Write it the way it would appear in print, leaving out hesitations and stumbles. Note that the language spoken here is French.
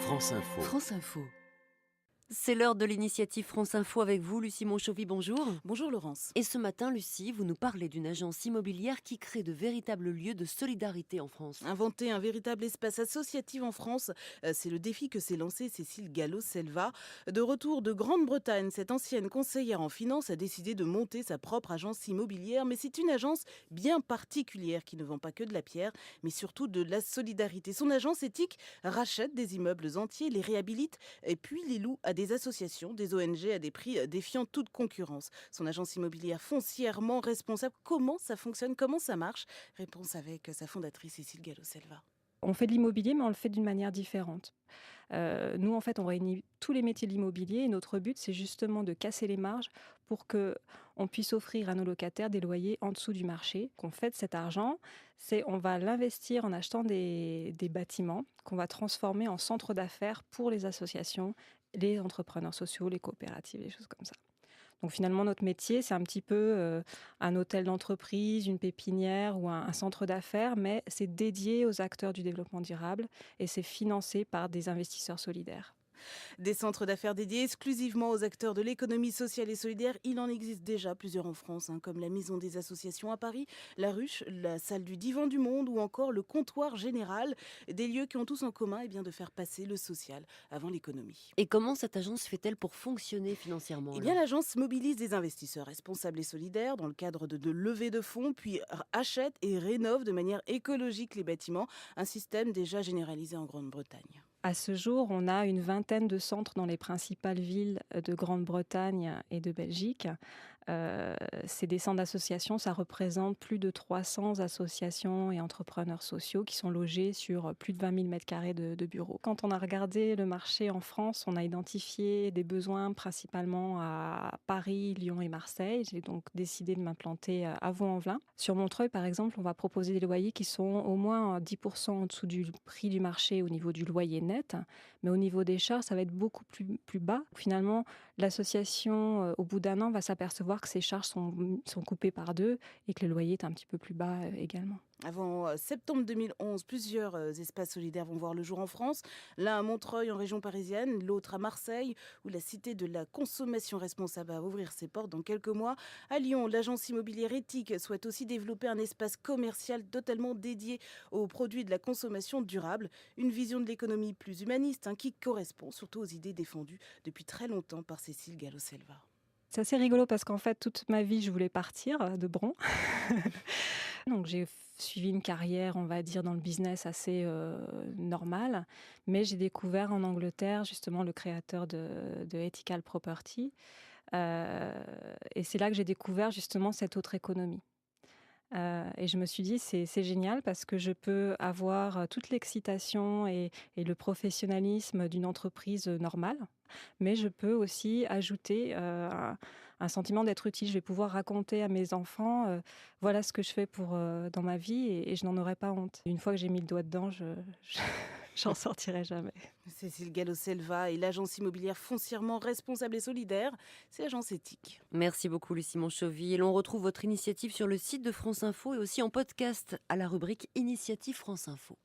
France Info. France Info. C'est l'heure de l'initiative France Info avec vous, Lucie Monchovy, bonjour. Bonjour Laurence. Et ce matin, Lucie, vous nous parlez d'une agence immobilière qui crée de véritables lieux de solidarité en France. Inventer un véritable espace associatif en France, c'est le défi que s'est lancé Cécile Gallo-Selva. De retour de Grande-Bretagne, cette ancienne conseillère en finance a décidé de monter sa propre agence immobilière. Mais c'est une agence bien particulière qui ne vend pas que de la pierre, mais surtout de la solidarité. Son agence éthique rachète des immeubles entiers, les réhabilite et puis les loue à des associations, des ONG à des prix défiant toute concurrence. Son agence immobilière foncièrement responsable. Comment ça fonctionne? Comment ça marche? Réponse avec sa fondatrice Cécile Gallo-Selva. On fait de l'immobilier, mais on le fait d'une manière différente. Nous, en fait, on réunit tous les métiers de l'immobilier et notre but, c'est justement de casser les marges pour qu'on puisse offrir à nos locataires des loyers en dessous du marché. Qu'on fait de cet argent, on va l'investir en achetant des bâtiments qu'on va transformer en centres d'affaires pour les associations, les entrepreneurs sociaux, les coopératives, les choses comme ça. Donc finalement, notre métier, c'est un petit peu un hôtel d'entreprise, une pépinière ou un centre d'affaires, mais c'est dédié aux acteurs du développement durable et c'est financé par des investisseurs solidaires. Des centres d'affaires dédiés exclusivement aux acteurs de l'économie sociale et solidaire, il en existe déjà plusieurs en France, comme la Maison des associations à Paris, la Ruche, la Salle du Divan du Monde ou encore le Comptoir Général. Des lieux qui ont tous en commun de faire passer le social avant l'économie. Et comment cette agence fait-elle pour fonctionner financièrement? L'agence mobilise des investisseurs responsables et solidaires dans le cadre de levées de fonds, puis achète et rénove de manière écologique les bâtiments, un système déjà généralisé en Grande-Bretagne. À ce jour, on a une vingtaine de centres dans les principales villes de Grande-Bretagne et de Belgique. C'est des centres d'associations, ça représente plus de 300 associations et entrepreneurs sociaux qui sont logés sur plus de 20 000 m² de bureaux. Quand on a regardé le marché en France, on a identifié des besoins principalement à Paris, Lyon et Marseille. J'ai donc décidé de m'implanter à Vaux-en-Velin. Sur Montreuil, par exemple, on va proposer des loyers qui sont au moins 10% en dessous du prix du marché au niveau du loyer net. Mais au niveau des charges, ça va être beaucoup plus bas. Finalement, l'association, au bout d'un an, va s'apercevoir que ses charges sont coupées par deux et que le loyer est un petit peu plus bas également. Avant septembre 2011, plusieurs espaces solidaires vont voir le jour en France. L'un à Montreuil, en région parisienne, l'autre à Marseille, où la Cité de la consommation responsable va ouvrir ses portes dans quelques mois. À Lyon, l'agence immobilière éthique souhaite aussi développer un espace commercial totalement dédié aux produits de la consommation durable. Une vision de l'économie plus humaniste qui correspond surtout aux idées défendues depuis très longtemps par Cécile Gallo-Selva. C'est assez rigolo parce qu'en fait, toute ma vie, je voulais partir de Bron. Donc j'ai suivi une carrière, on va dire, dans le business assez normale. Mais j'ai découvert en Angleterre, justement, le créateur de Ethical Property. Et c'est là que j'ai découvert, justement, cette autre économie. Et je me suis dit, c'est génial parce que je peux avoir toute l'excitation et le professionnalisme d'une entreprise normale, mais je peux aussi ajouter un sentiment d'être utile. Je vais pouvoir raconter à mes enfants, voilà ce que je fais dans ma vie et je n'en aurai pas honte. Une fois que j'ai mis le doigt dedans, j'en sortirai jamais. Cécile Gallo-Selva et l'agence immobilière foncièrement responsable et solidaire, c'est l'agence éthique. Merci beaucoup, Lucie Monchovy. Et l'on retrouve votre initiative sur le site de France Info et aussi en podcast à la rubrique Initiative France Info.